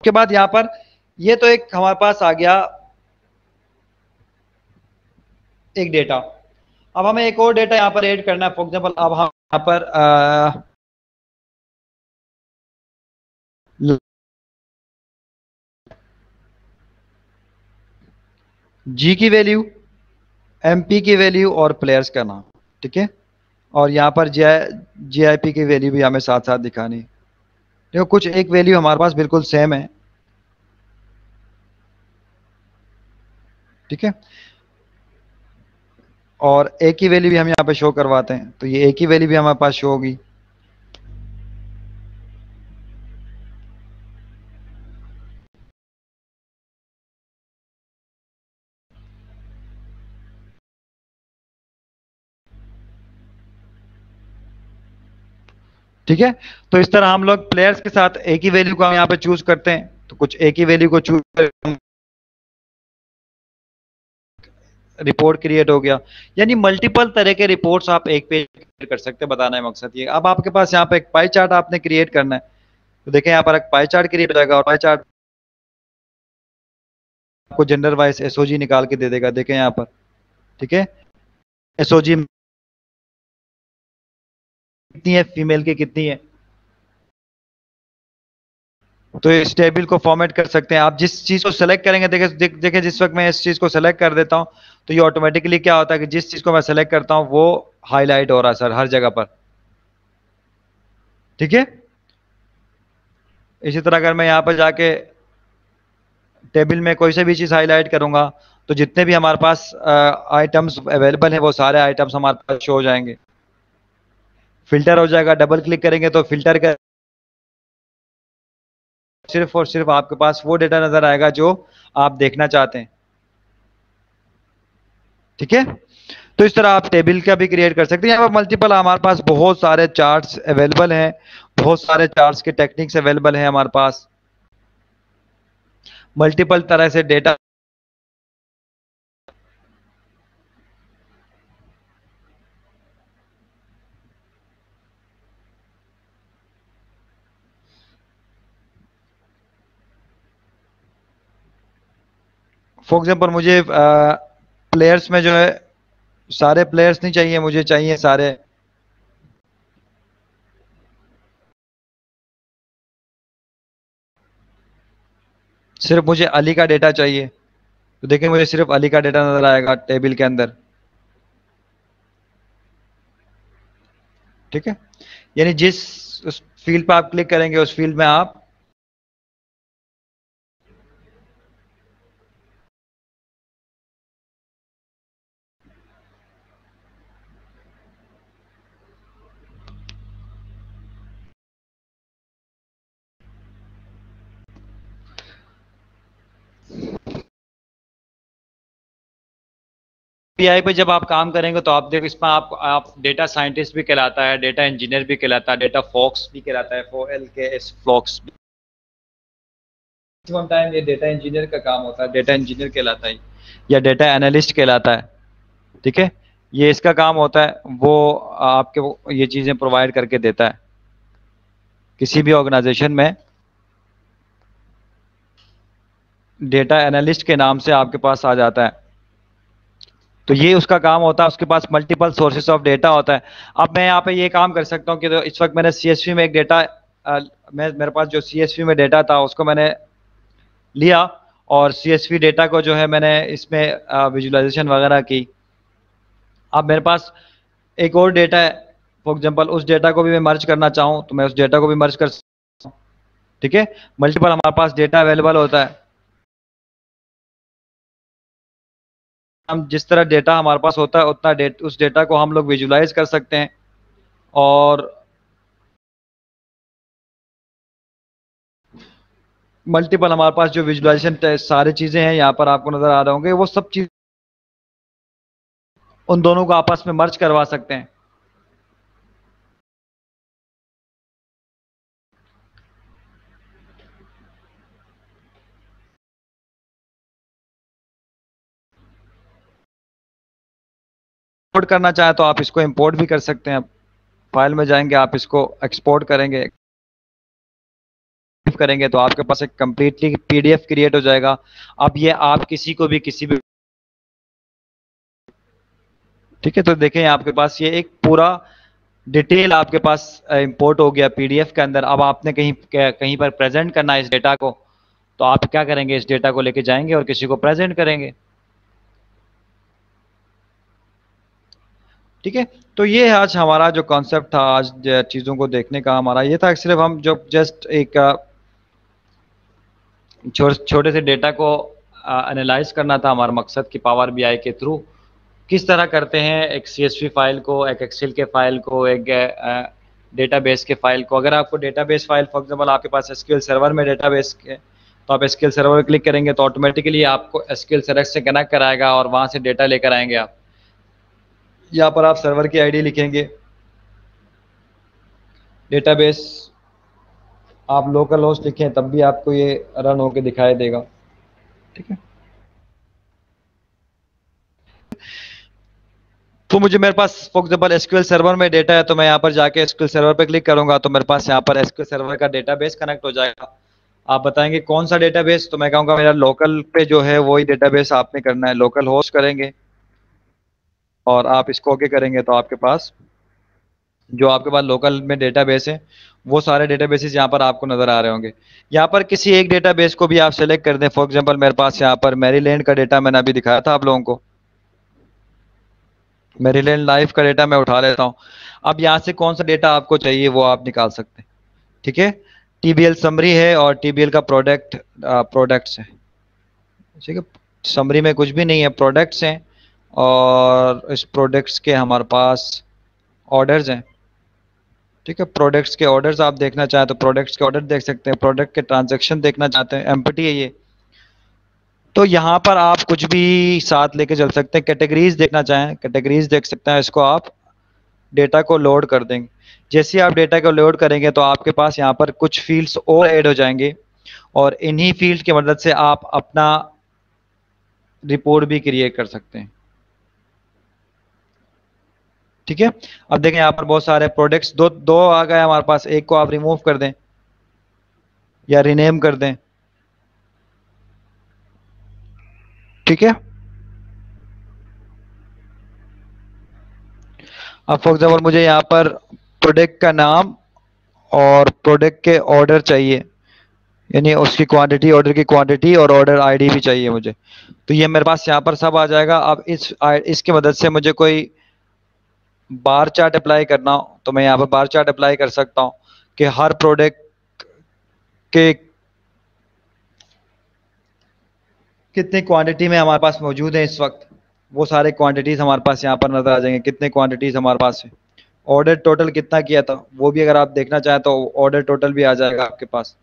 उसके बाद यहाँ पर ये तो एक हमारे पास आ गया एक डेटा। अब हमें एक और डेटा यहाँ पर ऐड करना है। फॉर एग्जाम्पल अब हम यहाँ पर जी की वैल्यू, एमपी की वैल्यू और प्लेयर्स का नाम, ठीक है। और यहाँ पर जीआईपी की वैल्यू भी हमें साथ साथ दिखानी है। देखो कुछ एक वैल्यू हमारे पास बिल्कुल सेम है, ठीक है। और एक ही वैल्यू भी हम यहाँ पे शो करवाते हैं, तो ये एक ही वैल्यू भी हमारे पास शो होगी। ठीक है, तो इस तरह हम लोग प्लेयर्स के साथ एक ही वैल्यू को हम यहाँ पे चूज करते हैं। तो कुछ एक ही वैल्यू को चूज कर रिपोर्ट क्रिएट हो गया। यानी मल्टीपल तरह के रिपोर्ट्स आप एक पेज कर सकते हैं, बताना है मकसद ये। अब आपके पास यहाँ पे एक पाई चार्ट आपने क्रिएट करना है, तो देखें यहाँ पर एक पाई चार्ट क्रिएट हो जाएगा और पाई चार्ट आपको जेंडर वाइज एसओजी निकाल के दे देगा। देखें यहाँ पर, ठीक है, एसओजी कितनी है, फीमेल की कितनी है। तो इस टेबल को फॉर्मेट कर सकते हैं आप। जिस चीज को सेलेक्ट करेंगे, देखें जिस वक्त मैं इस चीज को सेलेक्ट कर देता हूं, तो ये ऑटोमेटिकली क्या होता है कि जिस चीज को मैं सेलेक्ट करता हूं वो हाईलाइट हो रहा है सर हर जगह पर, ठीक है। इसी तरह अगर मैं यहाँ पर जाके टेबल में कोई से भी चीज हाईलाइट करूंगा, तो जितने भी हमारे पास आइटम्स अवेलेबल हैं वो सारे आइटम्स हमारे पास शो हो जाएंगे। फिल्टर हो जाएगा, डबल क्लिक करेंगे तो फिल्टर का सिर्फ और सिर्फ आपके पास वो डेटा नजर आएगा जो आप देखना चाहते हैं, ठीक है। तो इस तरह आप टेबल का भी क्रिएट कर सकते हैं। यहाँ पर मल्टीपल हमारे पास बहुत सारे चार्ट्स अवेलेबल हैं, बहुत सारे चार्ट्स के टेक्निक्स अवेलेबल हैं हमारे पास, मल्टीपल तरह से डेटा। फॉर एग्जाम्पल मुझे प्लेयर्स में जो है सारे प्लेयर्स नहीं चाहिए, मुझे चाहिए सारे, सिर्फ मुझे अली का डेटा चाहिए। तो देखिए मुझे सिर्फ अली का डेटा नजर आएगा टेबल के अंदर, ठीक है। यानी जिस उस फील्ड पर आप क्लिक करेंगे उस फील्ड में आप पीआई पे जब आप काम करेंगे तो आप देखो इसमें आप डेटा साइंटिस्ट भी कहलाता है, डेटा इंजीनियर भी कहलाता है, डेटा फॉक्स भी कहलाता है, FOLKS फ्लॉक्स। मैक्सिमम टाइम ये डेटा इंजीनियर का काम होता है, डेटा इंजीनियर कहलाता है या डेटा एनालिस्ट कहलाता है, ठीक है। ये इसका काम होता है, वो आपके ये चीजें प्रोवाइड करके देता है किसी भी ऑर्गेनाइजेशन में। डेटा एनालिस्ट के नाम से आपके पास आ जाता है, तो ये उसका काम होता है। उसके पास मल्टीपल सोर्सेस ऑफ डेटा होता है। अब मैं यहाँ पे ये काम कर सकता हूँ कि तो इस वक्त मैंने सीएसवी में एक डेटा मेरे पास जो सीएसवी में डेटा था उसको मैंने लिया और सीएसवी डेटा को जो है मैंने इसमें विजुअलाइजेशन वगैरह की। अब मेरे पास एक और डेटा है, फॉर एग्जांपल उस डेटा को भी मैं मर्ज करना चाहूँ तो मैं उस डेटा को भी मर्ज कर सकता हूँ, ठीक है। मल्टीपल हमारे पास डेटा अवेलेबल होता है। हम जिस तरह डेटा हमारे पास होता है उतना उस डेटा को हम लोग विजुलाइज कर सकते हैं। और मल्टीपल हमारे पास जो विजुलाइजेशन सारी चीजें हैं यहाँ पर आपको नजर आ रहे होंगे, वो सब चीज उन दोनों को आपस में मर्ज करवा सकते हैं। इंपोर्ट करना चाहे तो आप इसको इंपोर्ट भी कर सकते हैं। फाइल में जाएंगे, आप इसको एक्सपोर्ट करेंगे, सेव करेंगे तो आपके पास एक कंप्लीटली पीडीएफ क्रिएट हो जाएगा। अब ये आप किसी को भी किसी भी, ठीक है, तो देखें आपके पास ये एक पूरा डिटेल आपके पास इंपोर्ट हो गया पीडीएफ के अंदर। अब आपने कहीं कहीं पर प्रेजेंट करना है इस डेटा को, तो आप क्या करेंगे, इस डेटा को लेके जाएंगे और किसी को प्रेजेंट करेंगे। ठीक है, तो ये आज हमारा जो कॉन्सेप्ट था, आज चीज़ों को देखने का हमारा ये था, सिर्फ हम जो जस्ट एक छोटे से डेटा को एनालाइज करना था हमारा मकसद कि पावर बीआई के थ्रू किस तरह करते हैं एक सीएसवी फाइल को, एक एक्सेल के फाइल को, एक डेटाबेस के फाइल को। अगर आपको डेटाबेस फाइल फॉर एग्जांपल आपके पास एसक्यूएल सर्वर में डेटाबेस के, तो आप एसक्यूएल सर्वर पर क्लिक करेंगे तो ऑटोमेटिकली आपको एसक्यूएल सर्वर से कनेक्ट कराएगा और वहाँ से डेटा लेकर आएंगे आप। यहाँ पर आप सर्वर की आईडी लिखेंगे, डेटाबेस आप लोकल होस्ट लिखें तब भी आपको ये रन होके दिखाई देगा। ठीक है, तो मुझे मेरे पास फॉर एग्जांपल एसक्यूएल सर्वर में डेटा है, तो मैं यहाँ पर जाके एसक्यूएल सर्वर पे क्लिक करूंगा तो मेरे पास यहाँ पर एसक्यूएल सर्वर का डेटाबेस कनेक्ट हो जाएगा। आप बताएंगे कौन सा डेटाबेस, तो मैं कहूँगा मेरा लोकल पे जो है वही डेटाबेस आपने करना है, लोकल होस्ट करेंगे और आप इसको ओके करेंगे तो आपके पास जो आपके पास लोकल में डेटाबेस है वो सारे डेटाबेसेस यहाँ पर आपको नजर आ रहे होंगे। यहाँ पर किसी एक डेटाबेस को भी आप सेलेक्ट कर दें, फॉर एग्जांपल मेरे पास यहाँ पर मैरीलैंड का डेटा मैंने अभी दिखाया था आप लोगों को, मैरीलैंड लाइफ का डेटा मैं उठा लेता हूँ। अब यहाँ से कौन सा डेटा आपको चाहिए वो आप निकाल सकते हैं। ठीक है, टीबीएल समरी है और टीबीएल का प्रोडक्ट्स है। ठीक है, समरी में कुछ भी नहीं है, प्रोडक्ट्स हैं और इस प्रोडक्ट्स के हमारे पास ऑर्डर्स हैं। ठीक है, प्रोडक्ट्स के ऑर्डर्स आप देखना चाहें तो प्रोडक्ट्स के ऑर्डर देख सकते हैं, प्रोडक्ट के ट्रांजैक्शन देखना चाहते हैं, एम्प्टी है ये, तो यहाँ पर आप कुछ भी साथ लेके चल सकते हैं। कैटेगरीज देखना चाहें कैटेगरीज देख सकते हैं, इसको आप डेटा को लोड कर देंगे। जैसे आप डेटा को लोड करेंगे तो आपके पास यहाँ पर कुछ फील्ड्स और ऐड हो जाएंगे और इन्हीं फील्ड की मदद से आप अपना रिपोर्ट भी क्रिएट कर सकते हैं। ठीक है, अब देखें यहाँ पर बहुत सारे प्रोडक्ट्स दो आ गए हमारे पास, एक को आप रिमूव कर दें या रीनेम कर दें। ठीक है, अब फॉर एग्जाम्पल मुझे यहाँ पर प्रोडक्ट का नाम और प्रोडक्ट के ऑर्डर चाहिए, यानी उसकी क्वांटिटी, ऑर्डर की क्वांटिटी और ऑर्डर आईडी भी चाहिए मुझे, तो ये मेरे पास यहाँ पर सब आ जाएगा। अब इसकी मदद से मुझे कोई बार चार्ट अप्लाई करना हो तो मैं यहाँ पर बार चार्ट अप्लाई कर सकता हूँ कि हर प्रोडक्ट के कितने क्वांटिटी में हमारे पास मौजूद है इस वक्त, वो सारे क्वांटिटीज हमारे पास यहाँ पर नजर आ जाएंगे, कितने क्वांटिटीज हमारे पास है, ऑर्डर टोटल कितना किया था वो भी अगर आप देखना चाहें तो ऑर्डर टोटल भी आ जाएगा आपके पास।